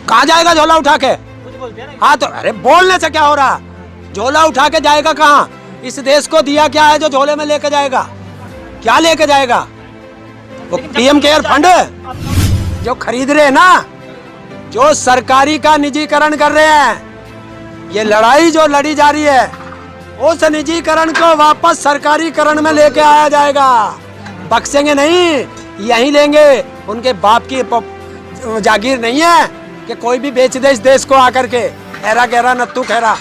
कहाँ जाएगा झोला उठा के? हाँ तो अरे बोलने से क्या हो रहा? झोला उठा के जाएगा कहाँ? इस देश को दिया क्या है जो झोले में लेके जाएगा? क्या लेके जाएगा? वो पीएम केयर फंड जो खरीद रहे हैं ना, जो सरकारी का निजीकरण कर रहे हैं, ये लड़ाई जो लड़ी जा रही है उस निजीकरण को वापस सरकारीकरण में लेके आया जाएगा। बख्शेंगे नहीं, यहीं लेंगे। उनके बाप की जागीर नहीं है कि कोई भी बेच दे इस देश को आकर के, ऐरा गहरा नत्थू खैरा।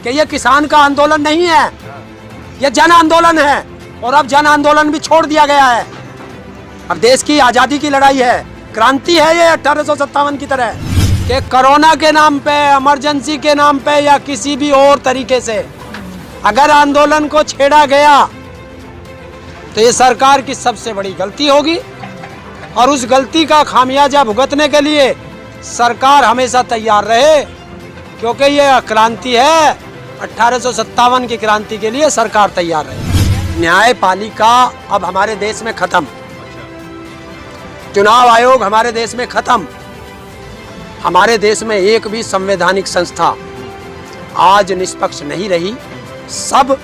कि ये किसान का आंदोलन नहीं है, ये जन आंदोलन है। और अब जन आंदोलन भी छोड़ दिया गया है। अब देश की आज़ादी की लड़ाई है, क्रांति है ये 1857 की तरह। कि कोरोना के नाम पे, इमरजेंसी के नाम पे या किसी भी और तरीके से अगर आंदोलन को छेड़ा गया तो ये सरकार की सबसे बड़ी गलती होगी। और उस गलती का खामियाजा भुगतने के लिए सरकार हमेशा तैयार रहे, क्योंकि ये क्रांति है। 1857 की क्रांति के लिए सरकार तैयार रहे। न्यायपालिका अब हमारे देश में खत्म, चुनाव आयोग हमारे देश में खत्म। हमारे देश में एक भी संवैधानिक संस्था आज निष्पक्ष नहीं रही। सब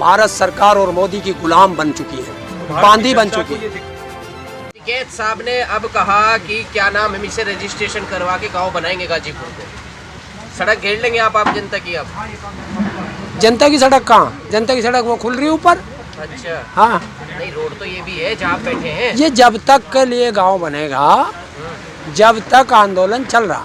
भारत सरकार और मोदी की गुलाम बन चुकी है, बांदी बन चुकी है। टिकैत साहब ने अब कहा कि क्या नाम हम इसे रजिस्ट्रेशन करवा के गांव बनाएंगे गाजीपुर को। सड़क घेर लेंगे आप जनता की। अब जनता की सड़क कहाँ? जनता की सड़क वो खुल रही है ऊपर। अच्छा हाँ नहीं, रोड तो ये भी है जहाँ बैठे हैं। ये जब तक के लिए गांव बनेगा, जब तक आंदोलन चल रहा।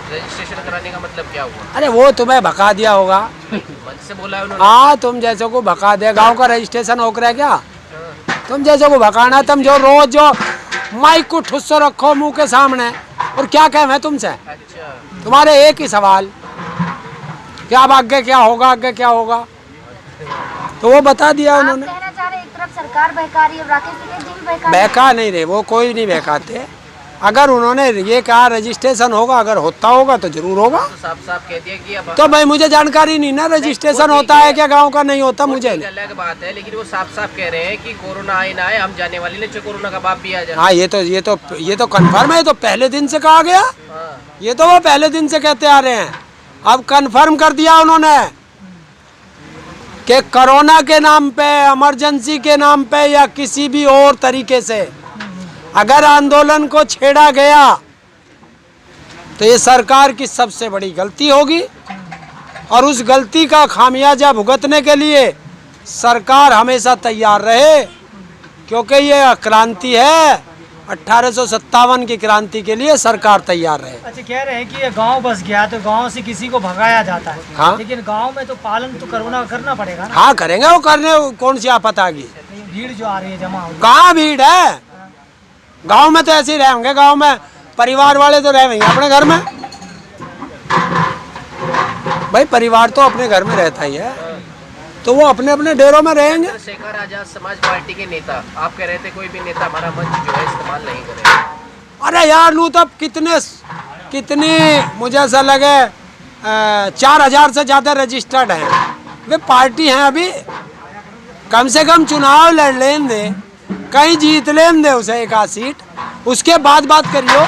रजिस्ट्रेशन कराने का मतलब क्या हुआ? अरे वो तुम्हें भगा दिया होगा, मंच से बोला है उन्होंने। हाँ तुम जैसे को भगा दे। गांव का रजिस्ट्रेशन हो रहा है क्या? तुम जैसे को भगाना। तुम जो रोज जो माइक को ठुस्सो रखो मुंह के सामने, और क्या कहें मैं तुमसे? अच्छा तुम्हारे एक ही सवाल, क्या अब आगे क्या होगा, आगे क्या होगा? तो वो बता दिया उन्होंने। कहना चाह रहे एक तरफ सरकार बहका रही है, राकेश टिकैत जी भी बहका बहका नहीं रहे, वो कोई नहीं बहकाते। अगर उन्होंने ये कहा रजिस्ट्रेशन होगा, अगर होता होगा तो जरूर होगा। तो साफ साफ कह दिया कि अब तो भाई मुझे जानकारी नहीं ना, रजिस्ट्रेशन होता है क्या गांव का, नहीं होता मुझे। अलग बात है, लेकिन वो साफ साफ कह रहे हैं कि कोरोना आए ना आए, हम जाने वाली नहीं, कोरोना का बाप भी आ जाए। हाँ ये तो कंफर्म है। ये तो पहले दिन से कहा गया। ये तो वो पहले दिन से कहते आ रहे हैं, अब कंफर्म कर दिया उन्होंने कि कोरोना के नाम पे, इमरजेंसी के नाम पे या किसी भी और तरीके से अगर आंदोलन को छेड़ा गया तो ये सरकार की सबसे बड़ी गलती होगी। और उस गलती का खामियाजा भुगतने के लिए सरकार हमेशा तैयार रहे, क्योंकि ये क्रांति है। 1857 की क्रांति के लिए सरकार तैयार रहे। अच्छा, कह रहे हैं कि ये गांव बस गया तो गांव से किसी को भगाया जाता है। हाँ? लेकिन गांव में तो पालन तो कोरोना करना पड़ेगा ना। हाँ करेंगे, वो करने कौन सी आफत आ गई? भीड़ जो आ रही है जमा हो गई। कहाँ भीड़ है? गांव में तो ऐसे ही रहे होंगे। गांव में परिवार वाले तो रहे होंगे अपने घर में। भाई परिवार तो अपने घर में रहता ही है, तो वो अपने अपने डेरों में रहेंगे। चंद्रशेखर आजाद समाज पार्टी के नेता, आप कह रहे थे कोई भी नेता हमारा मंच जो है इस्तेमाल नहीं करे। अरे यार लू तब कितनी मुझे ऐसा लगे 4000 से ज़्यादा रजिस्टर्ड हैं। वे पार्टी हैं, अभी कम से कम चुनाव लड़ लें दे, कहीं जीत लें दे उसे एक आध सीट, उसके बाद बात करियो।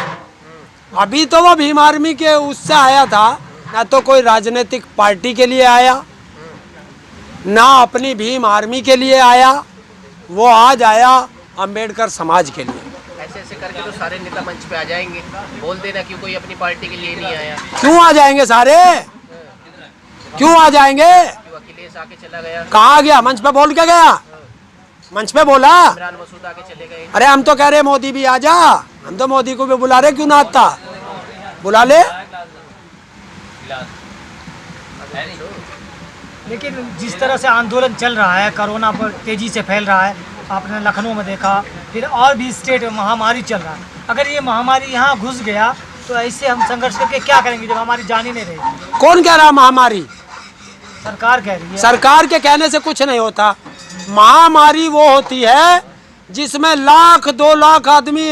अभी तो वो भीम आर्मी के उससे आया था ना, तो कोई राजनीतिक पार्टी के लिए आया ना अपनी भीम आर्मी के लिए आया। वो आज आया अंबेडकर समाज के लिए। ऐसे ऐसे करके तो सारे नेता मंच पे आ जाएंगे। बोल देना कि कोई अपनी पार्टी के लिए नहीं आया। क्यों आ जाएंगे सारे? क्यों आ जाएंगे? क्यों अखिलेश आके चला गया? कहाँ गया? मंच पे बोल के गया? मंच पे बोला? इमरान मसूद आके चले गए। अरे हम तो कह रहे मोदी भी आ जा, हम तो मोदी को भी बुला रहे, क्यों ना आता? बुला ले। लेकिन जिस तरह से आंदोलन चल रहा है, कोरोना पर तेजी से फैल रहा है, आपने लखनऊ में देखा, फिर और भी स्टेट में महामारी चल रहा है। अगर ये महामारी यहाँ घुस गया तो ऐसे हम संघर्ष करके क्या करेंगे जब हमारी जान ही नहीं रहेगी? कौन कह रहा महामारी? सरकार कह रही है। सरकार के कहने से कुछ नहीं होता। महामारी वो होती है जिसमें 1,00,000 2 लाख आदमी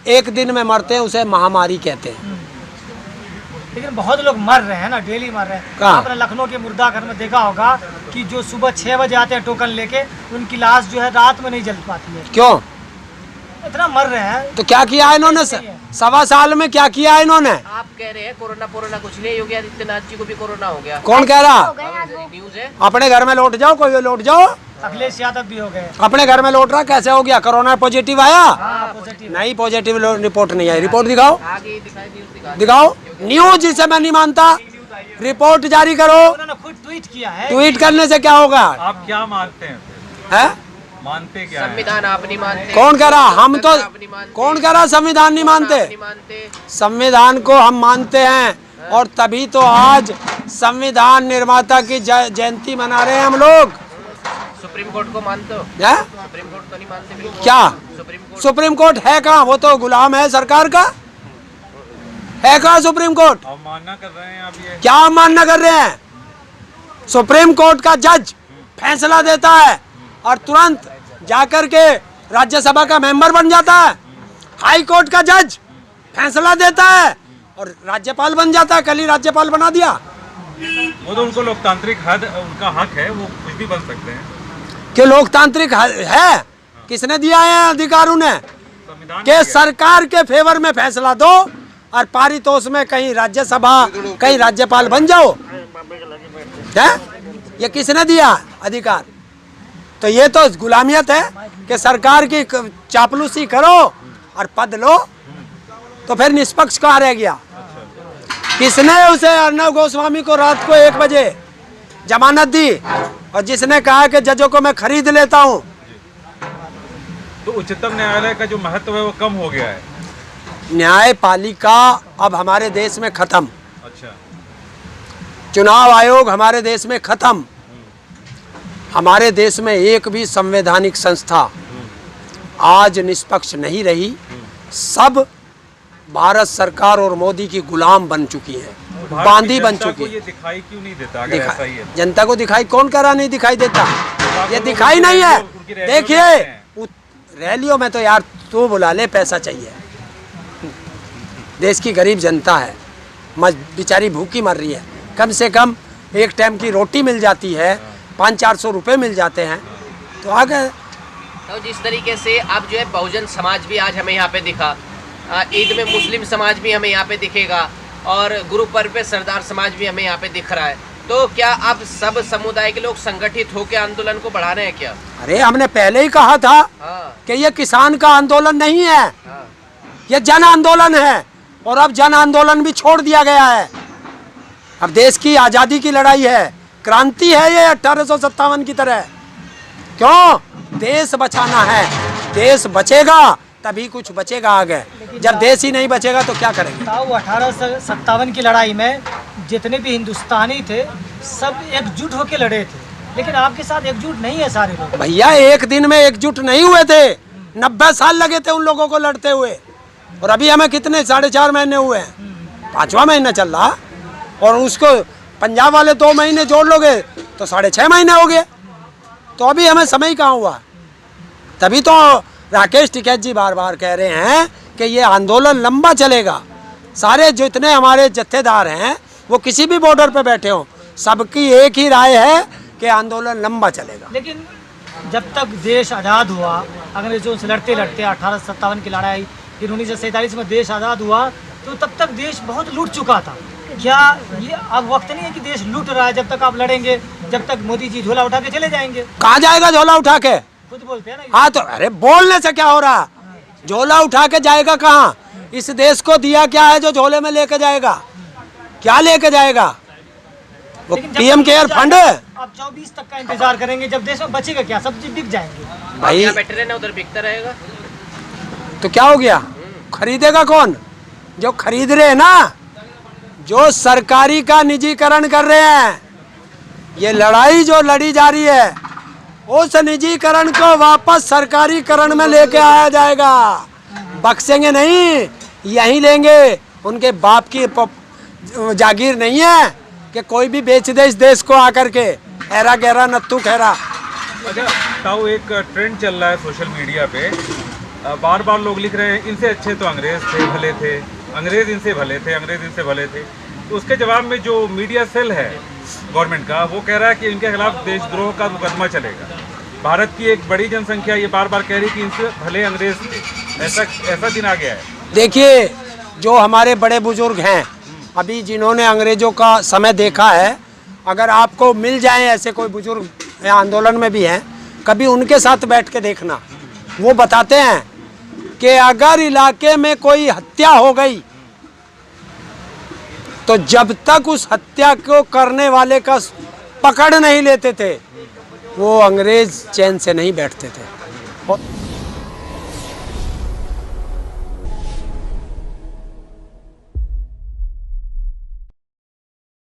एक दिन में मरते हैं, उसे महामारी कहते हैं। लेकिन बहुत लोग मर रहे हैं ना, डेली मर रहे हैं। आपने लखनऊ के मुर्दा घर में देखा होगा कि जो सुबह 6 बजे आते हैं टोकन लेके, उनकी लाश जो है रात में नहीं जल पाती है। क्यों? इतना मर रहे हैं। तो क्या किया इन्होंने? 1.25 साल में क्या किया इन्होंने? आप कह रहे हैं कोरोना कुछ नहीं, योगी आदित्यनाथ जी को भी कोरोना हो गया। कौन कह रहा? हो गए आज वो। न्यूज है। अपने घर में लौट जाओ, कोई लौट जाओ। अखिलेश यादव भी हो गए। अपने घर में लौट रहा, कैसे हो गया? कोरोना पॉजिटिव आया? पॉजिटिव नहीं, पॉजिटिव रिपोर्ट नहीं आई। रिपोर्ट दिखाओ, आगे दिखाई, न्यूज दिखाओ। न्यूज जिसे मैं नहीं मानता, रिपोर्ट जारी करो। उन्होंने खुद ट्वीट किया है। ट्वीट करने से क्या होगा? आप क्या मानते हैं? है? मानते क्या हैं? संविधान आप नहीं मानते। कौन कह रहा? हम तो आप नहीं मानते। कौन कह रहा संविधान नहीं मानते? आप नहीं मानते। संविधान को हम मानते हैं, और तभी तो आज संविधान निर्माता की जयंती मना रहे हैं हम लोग। सुप्रीम कोर्ट को मानते हो? है? सुप्रीम कोर्ट तो नहीं मानते बिल्कुल। क्या सुप्रीम कोर्ट सुप्रीम कोर्ट है कहाँ? वो तो गुलाम है सरकार का। है कहाँ सुप्रीम कोर्ट? आप मानना कर रहे हैं आप ये? क्या मानना कर रहे हैं? सुप्रीम कोर्ट का जज फैसला देता है और तुरंत जाकर के राज्यसभा का मेंबर बन जाता है। हाई कोर्ट का जज फैसला देता है और राज्यपाल बन जाता है। कल ही राज्यपाल बना दिया। वो तो उनको लोकतांत्रिक हद, उनका हक है, वो कुछ भी बन सकते हैं। कि लोकतांत्रिक है? किसने दिया है अधिकार उन्हें? संविधान कि सरकार के फेवर में फैसला दो और पारितोष में कहीं राज्यसभा, कहीं राज्यपाल बन जाओ। है? ये किसने दिया अधिकार? तो ये तो गुलामियत है कि सरकार की चापलूसी करो और पद लो। तो फिर निष्पक्ष कहाँ रह गया? किसने उसे अर्णव गोस्वामी को रात को 1 बजे जमानत दी, और जिसने कहा कि जजों को मैं खरीद लेता हूँ? तो उच्चतम न्यायालय का जो महत्व है वो कम हो गया है। न्यायपालिका अब हमारे देश में खत्म। अच्छा, चुनाव आयोग हमारे देश में खत्म। हमारे देश में एक भी संवैधानिक संस्था आज निष्पक्ष नहीं रही। सब भारत सरकार और मोदी की गुलाम बन चुकी है, बांदी बन चुकी है। ये दिखाई क्यों नहीं देता? अगर ऐसा ही है तो? जनता को दिखाई कौन कह रहा नहीं दिखाई देता? ये दिखाई नहीं है। देखिए रैलियों में तो यार तू बुला ले, पैसा चाहिए। देश की गरीब जनता है, बेचारी भूखी मर रही है। कम से कम एक टाइम की रोटी मिल जाती है, 500-400 रुपये मिल जाते हैं, तो आ गए। तो जिस तरीके से अब जो है बहुजन समाज भी आज हमें यहाँ पे दिखा, ईद में मुस्लिम समाज भी हमें यहाँ पे दिखेगा, और गुरु पर्व पे सरदार समाज भी हमें यहाँ पे दिख रहा है। तो क्या अब सब समुदाय के लोग संगठित होकर आंदोलन को बढ़ा रहे हैं क्या? अरे हमने पहले ही कहा था कि ये किसान का आंदोलन नहीं है, ये जन आंदोलन है। और अब जन आंदोलन भी छोड़ दिया गया है। अब देश की आज़ादी की लड़ाई है, क्रांति है ये 1857 की तरह। क्यों? देश बचाना है। देश बचेगा तभी कुछ बचेगा आगे। जब देश ही नहीं बचेगा तो क्या करेंगे? 1857 की लड़ाई में जितने भी हिंदुस्तानी थे सब एकजुट होकर लड़े थे, लेकिन आपके साथ एकजुट नहीं है सारे लोग। भैया एक दिन में एकजुट नहीं हुए थे, 90 साल लगे थे उन लोगों को लड़ते हुए। और अभी हमें कितने 4.5 महीने हुए हैं, 5वां महीना चल रहा। और उसको पंजाब वाले 2 महीने जोड़ लोगे तो 6.5 महीने हो गए। तो अभी हमें समय कहाँ हुआ? तभी तो राकेश टिकैत जी बार बार कह रहे हैं कि ये आंदोलन लंबा चलेगा। सारे जितने हमारे जत्थेदार हैं वो किसी भी बॉर्डर पे बैठे हों, सबकी एक ही राय है कि आंदोलन लंबा चलेगा। लेकिन जब तक देश आज़ाद हुआ, अंग्रेजों से लड़ते लड़ते 1857 की लड़ाई, फिर 1947 में देश आज़ाद हुआ, तो तब तक देश बहुत लूट चुका था। क्या ये अब वक्त नहीं है कि देश लूट रहा है? जब तक आप लड़ेंगे, जब तक मोदी जी झोला उठा के चले जाएंगे। कहाँ जाएगा झोला उठा के? खुद बोलते हैं ना। हाँ तो अरे बोलने से क्या हो रहा? झोला उठा के जाएगा कहाँ? इस देश को दिया क्या है जो झोले में लेके जाएगा? क्या लेके जाएगा? वो पीएम केयर फंड। आप 24 तक का इंतजार करेंगे, जब देश में बचेगा क्या? सब चीज बिक जाएंगे। भाई यहाँ बैठे रहना, उधर बिकता रहेगा तो क्या हो गया? खरीदेगा कौन? जो खरीद रहे हैं ना, जो सरकारी का निजीकरण कर रहे हैं। ये लड़ाई जो लड़ी जा रही है, उस निजीकरण को वापस सरकारीकरण में लेके आया जाएगा। बख्शेंगे नहीं, यहीं लेंगे। उनके बाप की जागीर नहीं है कि कोई भी बेच दे इस देश को आकर के। ऐरा गहरा नत्थू खैरा। अच्छा ताऊ, एक ट्रेंड चल रहा है सोशल मीडिया पे, बार बार लोग लिख रहे हैं इनसे अच्छे तो अंग्रेज थे, भले थे, अंग्रेज इनसे भले थे, अंग्रेज इनसे भले थे। तो उसके जवाब में जो मीडिया सेल है गवर्नमेंट का, वो कह रहा है कि इनके खिलाफ देशद्रोह का मुकदमा चलेगा। भारत की एक बड़ी जनसंख्या ये बार बार कह रही कि इनसे भले अंग्रेज थे, ऐसा दिन आ गया है। देखिए, जो हमारे बड़े बुजुर्ग हैं, अभी जिन्होंने अंग्रेजों का समय देखा है, अगर आपको मिल जाए ऐसे कोई बुजुर्ग आंदोलन में भी हैं, कभी उनके साथ बैठ के देखना। वो बताते हैं कि अगर इलाके में कोई हत्या हो गई तो जब तक उस हत्या को करने वाले का पकड़ नहीं लेते थे, वो अंग्रेज चैन से नहीं बैठते थे।